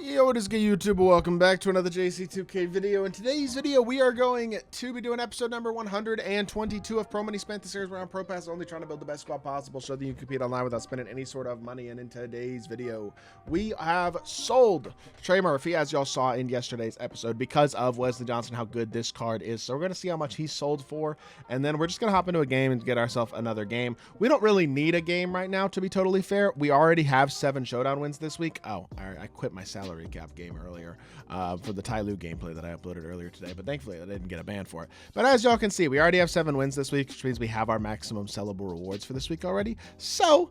Yo, what is good, YouTube? Welcome back to another JC2K video. In today's video, we are going to be doing episode number 122 of Pro Money Spent, the series where I'm Pro Pass only trying to build the best squad possible so that you can compete online without spending any sort of money. And in today's video, we have sold Trey Murphy, as y'all saw in yesterday's episode, because of Wesley Johnson, how good this card is. So we're going to see how much he's sold for, and then we're just going to hop into a game and get ourselves another game. We don't really need a game right now, to be totally fair. We already have 7 Showdown wins this week. Oh, I quit my salary cap game earlier for the Ty Lue gameplay that I uploaded earlier today, but thankfully I didn't get a ban for it. But as y'all can see, we already have 7 wins this week, which means we have our maximum sellable rewards for this week already. So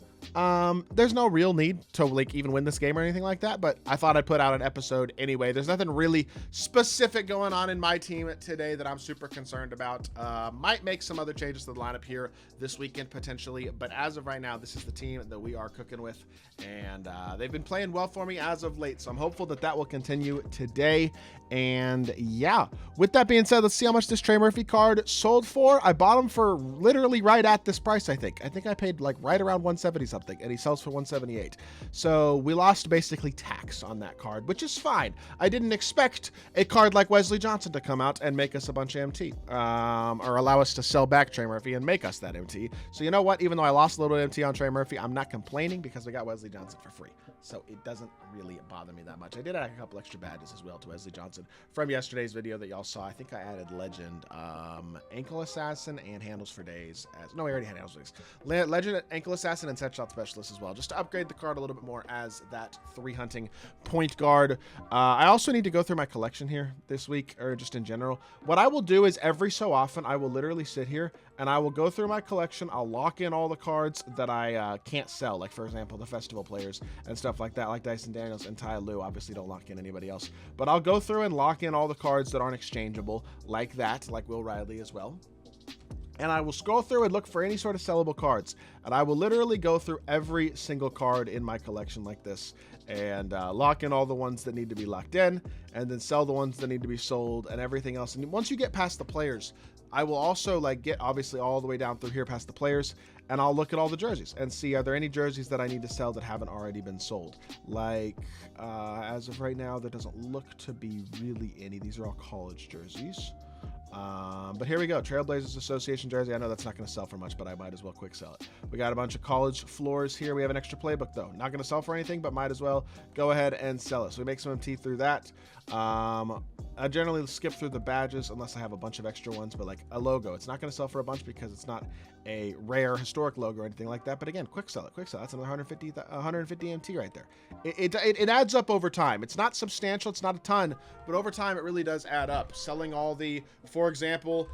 there's no real need to like even win this game or anything like that, but I thought I'd put out an episode anyway. There's nothing really specific going on in my team today that I'm super concerned about. Might make some other changes to the lineup here this weekend potentially, but as of right now, this is the team that we are cooking with, and they've been playing well for me as of late, so I'm hopeful that will continue today. And yeah, with that being said, let's see how much this Trey Murphy card sold for. I bought him for literally right at this price. I think I paid like right around 170 something, and he sells for 178. So we lost basically tax on that card, which is fine. I didn't expect a card like Wesley Johnson to come out and make us a bunch of MT, or allow us to sell back Trey Murphy and make us that MT. So you know what, even though I lost a little MT on Trey Murphy, I'm not complaining because we got Wesley Johnson for free, so it doesn't really bother me that much. I did add a couple extra badges as well to Wesley Johnson from yesterday's video that y'all saw. I think I added Legend, Ankle Assassin, and Handles for Days. No, we already had Handles for Days. Legend, Ankle Assassin, and Set Shot Specialist as well, just to upgrade the card a little bit more as that 3 hunting point guard. I also need to go through my collection here this week, or just in general. What I will do is every so often, I will literally sit here and I will go through my collection. I'll lock in all the cards that I can't sell, like for example, the festival players and stuff like that, like Dyson Daniels and Ty Lue. Obviously don't lock in anybody else, but I'll go through and lock in all the cards that aren't exchangeable, like that, like Will Riley as well. And I will scroll through and look for any sort of sellable cards, and I will literally go through every single card in my collection like this, and lock in all the ones that need to be locked in, and then sell the ones that need to be sold and everything else. And once you get past the players, I will also like get obviously all the way down through here past the players, and I'll look at all the jerseys and see, are there any jerseys that I need to sell that haven't already been sold? Like as of right now, there doesn't look to be really any. These are all college jerseys. But here we go, Trailblazers Association jersey. I know that's not going to sell for much, but I might as well quick sell it. We got a bunch of college floors here. We have an extra playbook though, not going to sell for anything, but might as well go ahead and sell it. So we make some MT through that. I generally skip through the badges unless I have a bunch of extra ones, but like a logo, it's not going to sell for a bunch because it's not a rare historic logo or anything like that. But again, quick sell it. That's another 150 MT right there. It adds up over time. It's not substantial, it's not a ton, but over time it really does add up. Selling all the, for example,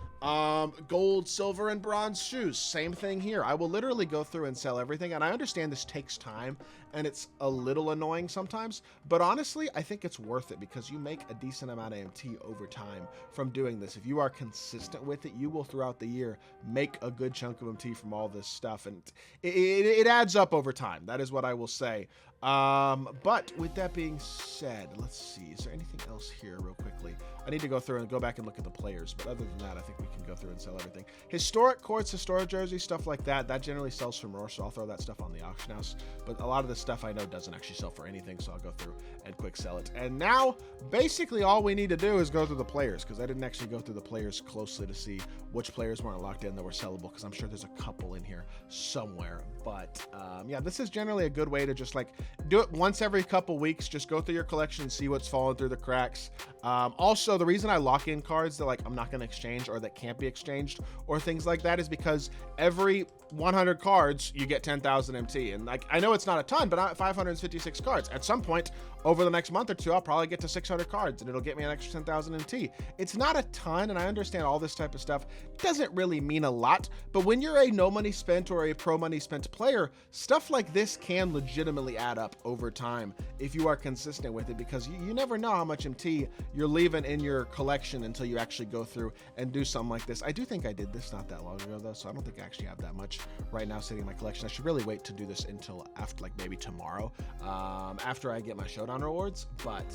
gold, silver, and bronze shoes, same thing here. I will literally go through and sell everything, and I understand this takes time and it's a little annoying sometimes, but honestly I think it's worth it because you make a decent amount of MT over time from doing this. If you are consistent with it, you will throughout the year make a good chunk of MT from all this stuff, and it adds up over time. That is what I will say. But with that being said, let's see, is there anything else here real quickly? I need to go through and go back and look at the players, but other than that, I think we can go through and sell everything. Historic courts, historic jerseys, stuff like that, that generally sells for more, so I'll throw that stuff on the auction house. But a lot of this stuff I know doesn't actually sell for anything, so I'll go through and quick sell it. And now basically all we need to do is go through the players, because I didn't actually go through the players closely to see which players weren't locked in that were sellable, because I'm sure there's a couple in here somewhere. But yeah, this is generally a good way to just like do it once every couple weeks. Just go through your collection and see what's falling through the cracks. Also, the reason I lock in cards that like I'm not going to exchange or that can't be exchanged or things like that is because every 100 cards you get 10,000 MT, and like I know it's not a ton, but I'm at 556 cards. At some point over the next month or two, I'll probably get to 600 cards and it'll get me an extra 10,000 MT. It's not a ton, and I understand all this type of stuff doesn't really mean a lot, but when you're a no money spent or a pro money spent player, stuff like this can legitimately add up over time if you are consistent with it, because you never know how much MT you're leaving in your collection until you actually go through and do something like this. I do think I did this not that long ago though, so I don't think I actually have that much right now sitting in my collection. I should really wait to do this until after, like maybe tomorrow, after I get my Showdown rewards. But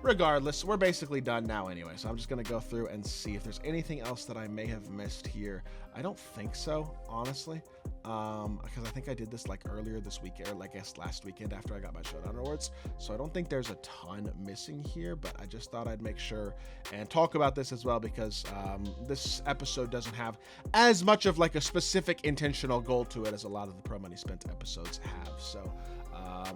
regardless, we're basically done now anyway. So I'm just going to go through and see if there's anything else that I may have missed here. I don't think so, honestly. Because I think I did this like earlier this week, or I guess last weekend after I got my Showdown awards. So I don't think there's a ton missing here, but I just thought I'd make sure and talk about this as well, because this episode doesn't have as much of like a specific intentional goal to it as a lot of the Pro Money Spent episodes have. So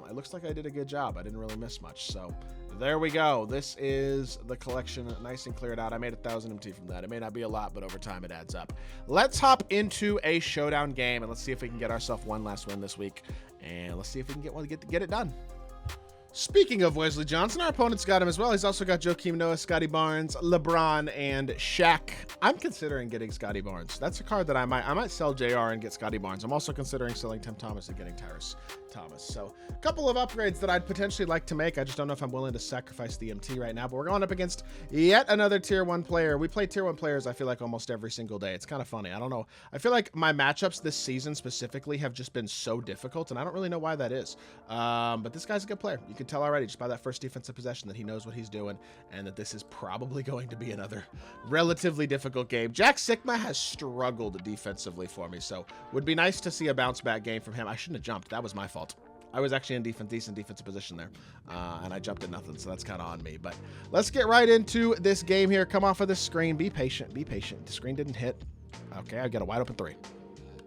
it looks like I did a good job. I didn't really miss much. So there we go. This is the collection, nice and cleared out. I made 1,000 MT from that. It may not be a lot, but over time it adds up. Let's hop into a Showdown game, and let's see if we can get ourselves one last win this week. And let's see if we can get it done. Speaking of Wesley Johnson, our opponent's got him as well. He's also got Joakim Noah, Scotty Barnes, LeBron, and Shaq. I'm considering getting Scotty Barnes. That's a card that I might sell JR and get Scotty Barnes. I'm also considering selling Tim Thomas and getting Tyrus Thomas. So a couple of upgrades that I'd potentially like to make. I just don't know if I'm willing to sacrifice the MT right now, but we're going up against yet another tier 1 player. We play tier 1 players, I feel like, almost every single day. It's kind of funny. I don't know. I feel like my matchups this season specifically have just been so difficult, and I don't really know why that is. But this guy's a good player. You can tell already just by that first defensive possession that he knows what he's doing, and that this is probably going to be another relatively difficult game. Jack Sigma has struggled defensively for me, so would be nice to see a bounce back game from him. I shouldn't have jumped. That was my fault. I was actually in decent defensive position there, and I jumped at nothing, so that's kind of on me. But let's get right into this game here. Come off of the screen. Be patient. Be patient. The screen didn't hit. Okay, I got a wide open 3.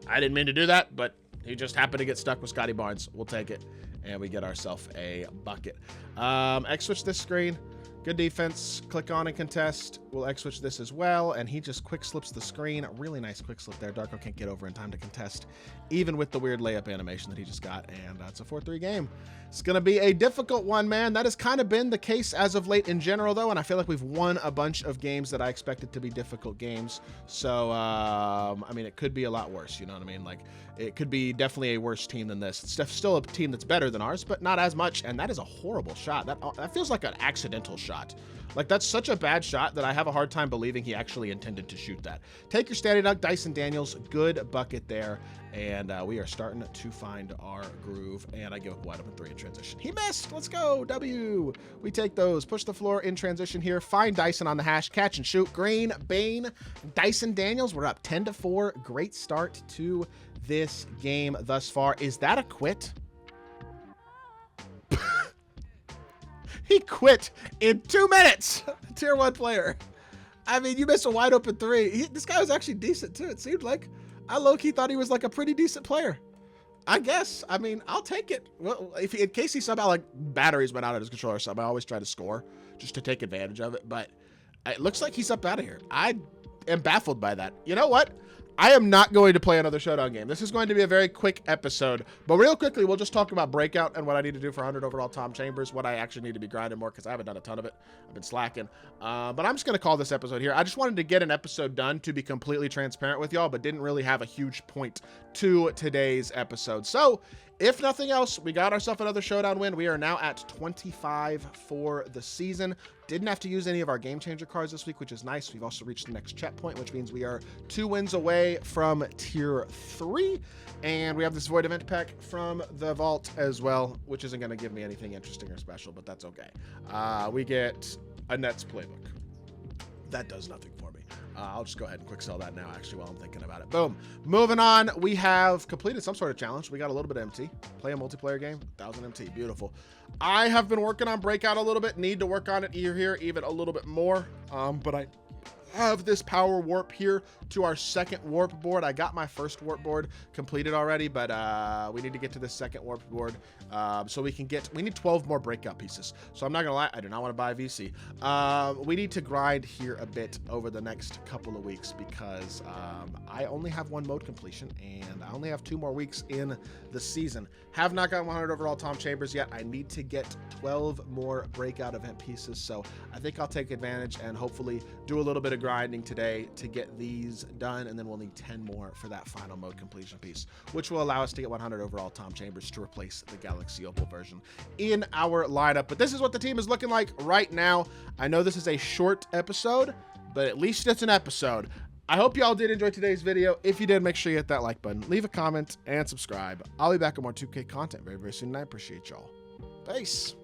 I didn't mean to do that, but he just happened to get stuck with Scotty Barnes. We'll take it, and we get ourselves a bucket. X-switch this screen. Good defense. Click on and contest. We'll X-switch this as well, and he just quick slips the screen. A really nice quick slip there. Darko can't get over in time to contest, even with the weird layup animation that he just got, and it's a 4-3 game. It's going to be a difficult one, man. That has kind of been the case as of late in general, though, and I feel like we've won a bunch of games that I expected to be difficult games. So, I mean, it could be a lot worse, you know what I mean? Like, it could be definitely a worse team than this. It's still a team that's better than ours, but not as much, and that is a horrible shot. That feels like an accidental shot. Like, that's such a bad shot that I have a hard time believing he actually intended to shoot that. Take your Statty Duck, Dyson Daniels. Good bucket there. And we are starting to find our groove. And I give up wide open 3 in transition. He missed. Let's go. W. We take those. Push the floor in transition here. Find Dyson on the hash. Catch and shoot. Green, Bane, Dyson Daniels. We're up 10-4. Great start to this game thus far. Is that a quit? He quit in 2 minutes. Tier 1 player. I mean, you missed a wide open 3. This guy was actually decent too. It seemed like I low-key thought he was like a pretty decent player. I guess. I mean, I'll take it. Well, if in case he somehow like batteries went out of his controller or something, I always try to score just to take advantage of it. But it looks like he's up out of here. I am baffled by that. You know what? I am not going to play another Showdown game. This is going to be a very quick episode, but real quickly, we'll just talk about Breakout and what I need to do for 100 overall Tom Chambers, what I actually need to be grinding more, because I haven't done a ton of it. I've been slacking, but I'm just going to call this episode here. I just wanted to get an episode done to be completely transparent with y'all, but didn't really have a huge point to today's episode. So if nothing else, we got ourselves another Showdown win. We are now at 25 for the season. Didn't have to use any of our game changer cards this week, which is nice. We've also reached the next checkpoint, which means we are 2 wins away from tier 3. And we have this void event pack from the vault as well, which isn't going to give me anything interesting or special, but that's okay. We get a Nets playbook. That does nothing for me. I'll just go ahead and quick sell that now, actually, while I'm thinking about it. Boom. Moving on, we have completed some sort of challenge. We got a little bit of MT. Play a multiplayer game, 1,000 MT. Beautiful. I have been working on Breakout a little bit. Need to work on it here even a little bit more. But I have this power warp here to our second warp board. I got my first warp board completed already, but we need to get to this second warp board so we need 12 more Breakout pieces. So I'm not gonna lie, I do not want to buy VC. We need to grind here a bit over the next couple of weeks, because I only have 1 mode completion and I only have 2 more weeks in the season. Have not gotten 100 overall Tom Chambers yet. I need to get 12 more Breakout event pieces, so I think I'll take advantage and hopefully do a little bit of grinding today to get these done, and then we'll need 10 more for that final mode completion piece, which will allow us to get 100 overall Tom Chambers to replace the Galaxy Opal version in our lineup. But this is what the team is looking like right now. I know this is a short episode, but at least it's an episode. I hope y'all did enjoy today's video. If you did, make sure you hit that like button, leave a comment, and subscribe. I'll be back with more 2K content very, very soon, and I appreciate y'all. Peace.